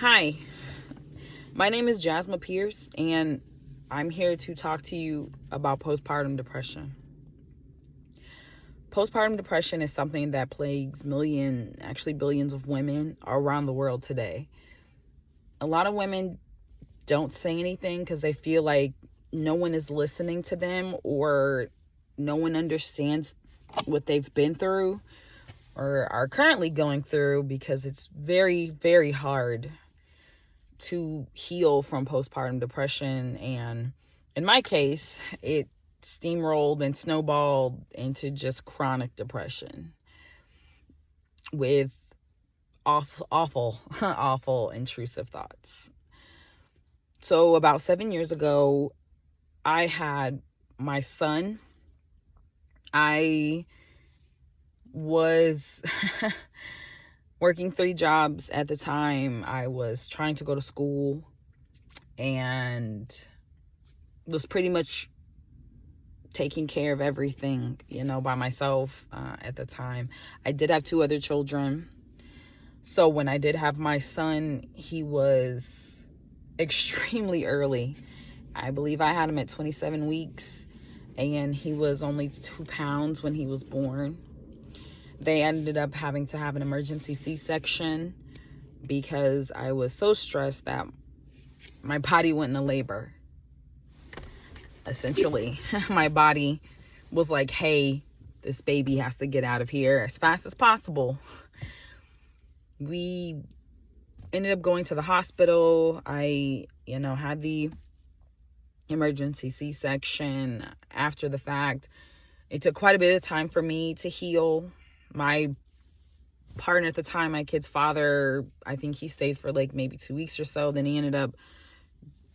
Hi, my name is Jasmine Pierce, and I'm here to talk to you about postpartum depression. Postpartum depression is something that plagues actually billions of women around the world today. A lot of women don't say anything because they feel like no one is listening to them or no one understands what they've been through or are currently going through, because it's very, very hard to heal from postpartum depression. And in my case, it steamrolled and snowballed into just chronic depression with awful intrusive thoughts. So about 7 years ago, I had my son. I was working 3 jobs at the time. I was trying to go to school and was pretty much taking care of everything, by myself at the time. I did have 2 other children. So when I did have my son, he was extremely early. I believe I had him at 27 weeks, and he was only 2 pounds when he was born. They ended up having to have an emergency C-section because I was so stressed that my body went into labor. Essentially, my body was like, hey, this baby has to get out of here as fast as possible. We ended up going to the hospital. I, had the emergency C-section after the fact. It took quite a bit of time for me to heal. My partner at the time, my kid's father, I think he stayed for like maybe 2 weeks or so. Then he ended up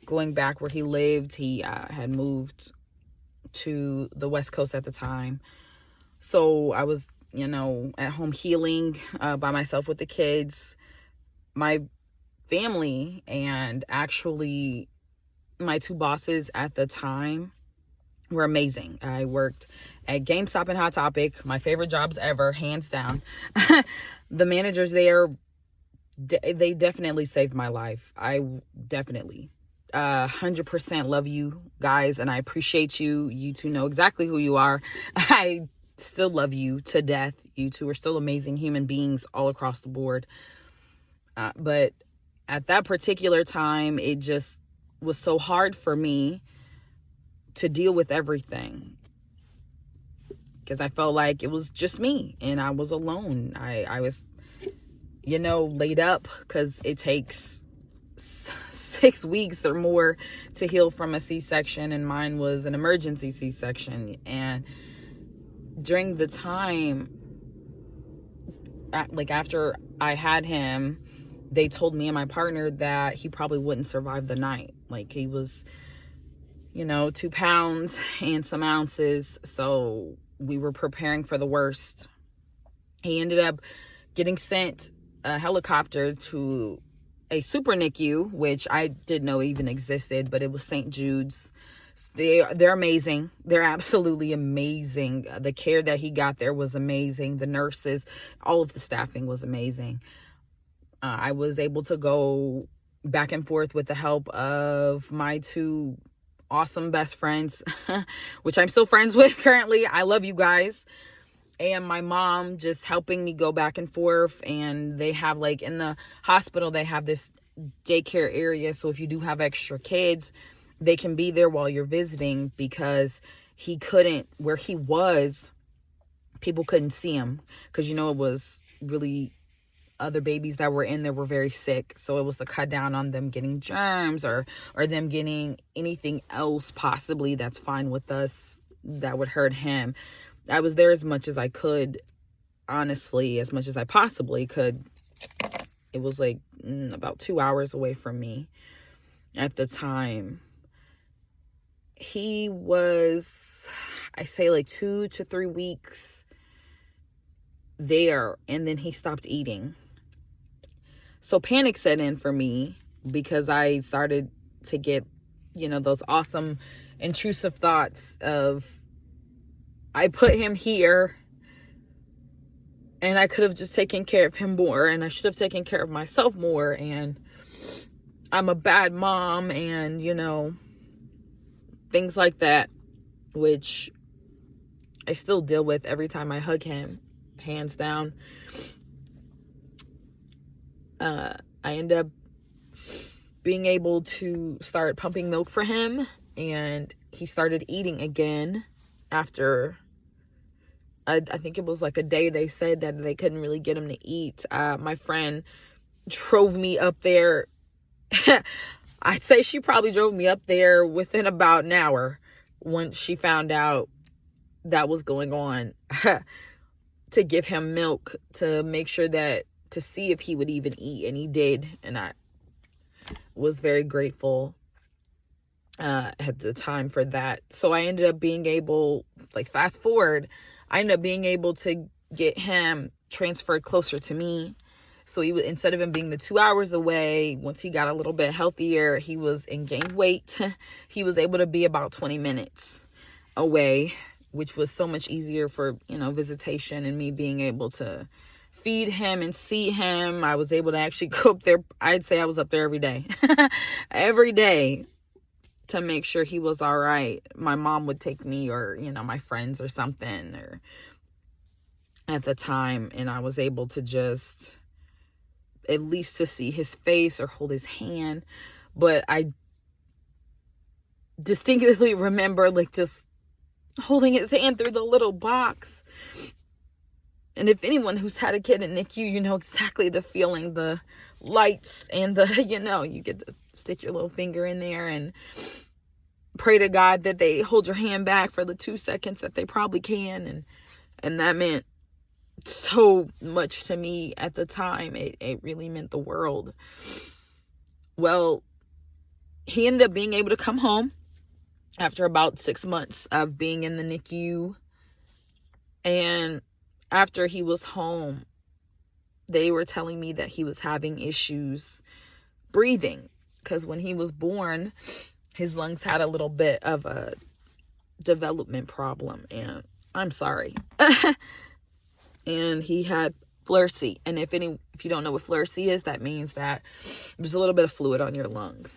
going back where he lived. He had moved to the West Coast at the time. So I was, at home healing by myself with the kids. My family and actually my 2 bosses at the time were amazing. I worked at GameStop and Hot Topic, my favorite jobs ever, hands down. The managers there, they definitely saved my life. I definitely 100% love you guys, and I appreciate you. You 2 know exactly who you are. I still love you to death. You 2 are still amazing human beings all across the board. But at that particular time, it just was so hard for me to deal with everything, because I felt like it was just me and I was alone. I was, laid up, because it takes 6 weeks or more to heal from a C-section, and mine was an emergency C-section. And during the time, after I had him, they told me and my partner that he probably wouldn't survive the night. Like, he was, 2 pounds and some ounces. So we were preparing for the worst. He ended up getting sent a helicopter to a super NICU, which I didn't know even existed, but it was St. Jude's. They're amazing. They're absolutely amazing. The care that he got there was amazing. The nurses, all of the staffing was amazing. I was able to go back and forth with the help of my 2 awesome best friends, which I'm still friends with currently. I love you guys. And my mom just helping me go back and forth. And they have, in the hospital, they have this daycare area. So if you do have extra kids, they can be there while you're visiting, because where he was, people couldn't see him, because, it was really, other babies that were in there were very sick. So it was to cut down on them getting germs or them getting anything else possibly that's fine with us that would hurt him. I was there as much as I could, honestly, as much as I possibly could. It was about 2 hours away from me at the time. He was, I say, 2 to 3 weeks there, and then he stopped eating. So panic set in for me, because I started to get, those awesome intrusive thoughts of, I put him here and I could have just taken care of him more, and I should have taken care of myself more. And I'm a bad mom, and things like that, which I still deal with every time I hug him, hands down. I end up being able to start pumping milk for him, and he started eating again after, I think it was like a day they said that they couldn't really get him to eat. My friend drove me up there. I'd say she probably drove me up there within about an hour once she found out that was going on, to give him milk, to make sure that, to see if he would even eat, and he did, and I was very grateful at the time for that. So I ended up being able, like, fast forward, I ended up being able to get him transferred closer to me. So he was, instead of him being the 2 hours away, once he got a little bit healthier, he was and gained weight, he was able to be about 20 minutes away, which was so much easier for, visitation, and me being able to feed him and see him. I was able to actually go up there. I'd say I was up there every day, every day, to make sure he was all right. My mom would take me, or, my friends or something, or at the time, and I was able to just, at least to see his face or hold his hand. But I distinctly remember, like, just holding his hand through the little box. And if anyone who's had a kid in NICU, you know exactly the feeling, the lights, and the, you get to stick your little finger in there and pray to God that they hold your hand back for the 2 seconds that they probably can. And that meant so much to me at the time. It really meant the world. Well, he ended up being able to come home after about 6 months of being in the NICU. And after he was home, they were telling me that he was having issues breathing, because when he was born, his lungs had a little bit of a development problem, and I'm sorry. And he had flursy. And if you don't know what flursy is, that means that there's a little bit of fluid on your lungs.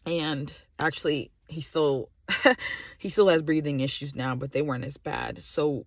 And actually, he still has breathing issues now, but they weren't as bad. So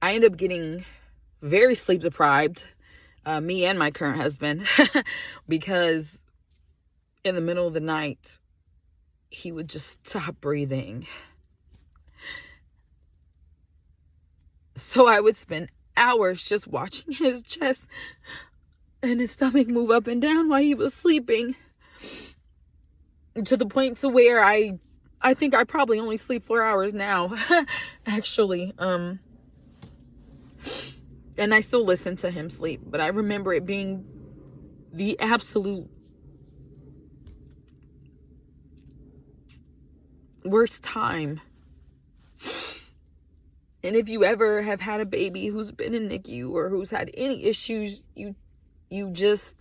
I ended up getting very sleep deprived, me and my current husband, because in the middle of the night, he would just stop breathing. So I would spend hours just watching his chest and his stomach move up and down while he was sleeping, to the point to where I think I probably only sleep 4 hours now, actually. And I still listen to him sleep, but I remember it being the absolute worst time. And if you ever have had a baby who's been in NICU or who's had any issues, you just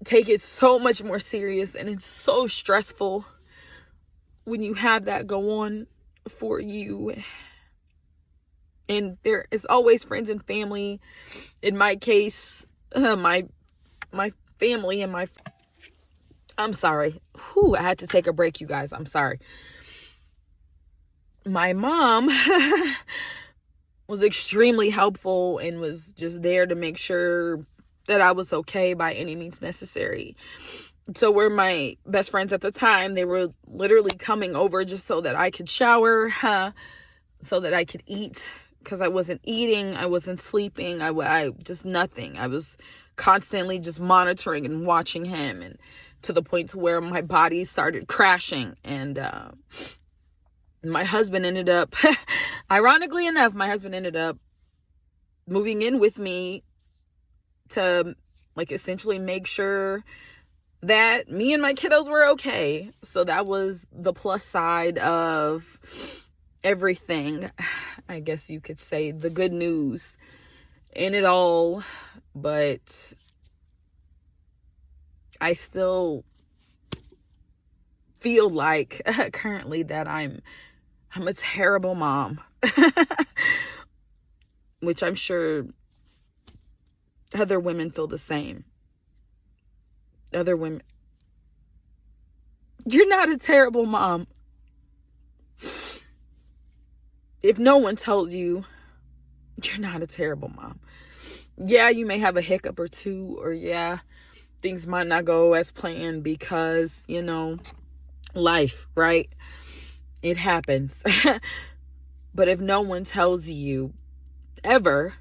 take it so much more serious, and it's so stressful when you have that go on for you. And there is always friends and family. In my case, my family and I'm sorry. I had to take a break, you guys. I'm sorry. My mom was extremely helpful and was just there to make sure that I was okay by any means necessary. So were my best friends at the time. They were literally coming over just so that I could shower, so that I could eat, because I wasn't eating, I wasn't sleeping, I just nothing. I was constantly just monitoring and watching him, and to the point to where my body started crashing. And my husband ended up, ironically enough, moving in with me to, like, essentially make sure that me and my kiddos were okay. So that was the plus side of everything, I guess you could say, the good news in it all. But I still feel like currently that I'm a terrible mom, which I'm sure Other women feel the same. Other women. You're not a terrible mom. If no one tells you, you're not a terrible mom. Yeah, you may have a hiccup or two, or yeah, things might not go as planned because, life, right? It happens. But if no one tells you ever,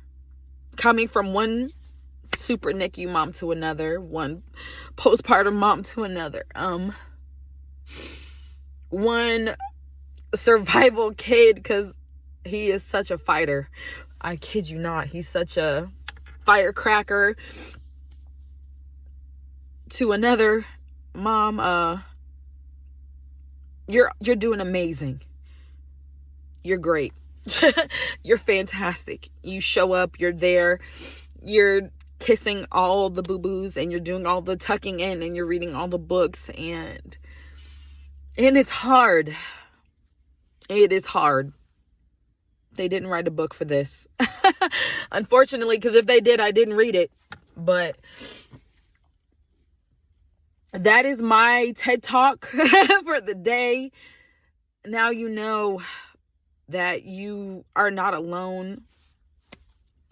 coming from one super NICU mom to another, one postpartum mom to another, one survival kid, because he is such a fighter. I kid you not. He's such a firecracker, to another mom. You're doing amazing. You're great. You're fantastic. You show up, you're there, you're kissing all the boo-boos, and you're doing all the tucking in, and you're reading all the books, and it's hard. It is hard. They didn't write a book for this. Unfortunately, because if they did, I didn't read it. But that is my TED Talk for the day. Now you know that you are not alone.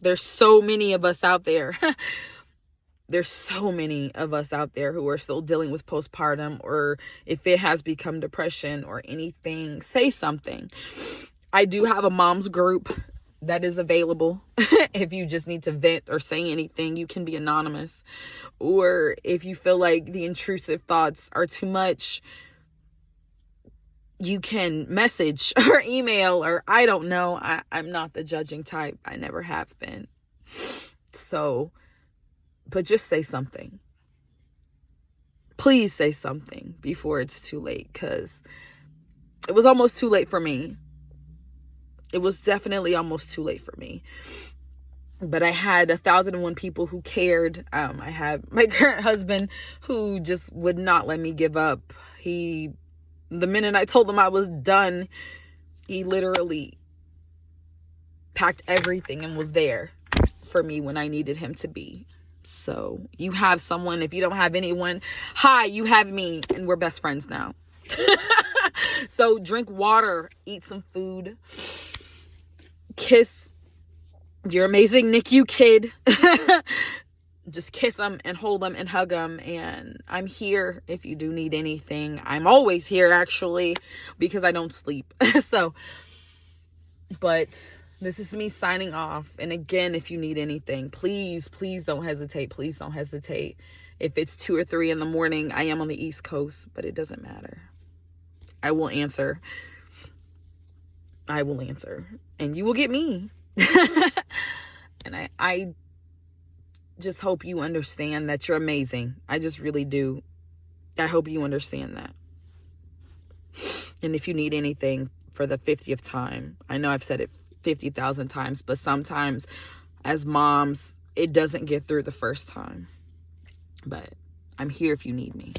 There's so many of us out there. There's so many of us out there who are still dealing with postpartum, or if it has become depression or anything, say something. I do have a mom's group that is available. If you just need to vent or say anything, you can be anonymous. Or if you feel like the intrusive thoughts are too much, you can message or email, or I don't know. I'm not the judging type. I never have been. So, but just say something. Please say something before it's too late, because it was almost too late for me. It was definitely almost too late for me. But I had 1,001 people who cared. I had my current husband who just would not let me give up. The minute I told him I was done, he literally packed everything and was there for me when I needed him to be. So you have someone. If you don't have anyone, hi, you have me, and we're best friends now. So drink water, eat some food, kiss your amazing NICU kid. Just kiss them and hold them and hug them. And I'm here if you do need anything. I'm always here, actually, because I don't sleep. But this is me signing off. And again, if you need anything, please don't hesitate. Please don't hesitate. If it's 2 or 3 in the morning, I am on the East Coast, but it doesn't matter. I will answer. And you will get me. And I just hope you understand that you're amazing. I just really do. I hope you understand that. And if you need anything for the 50th time, I know I've said it 50,000 times, but sometimes as moms, it doesn't get through the first time. But I'm here if you need me.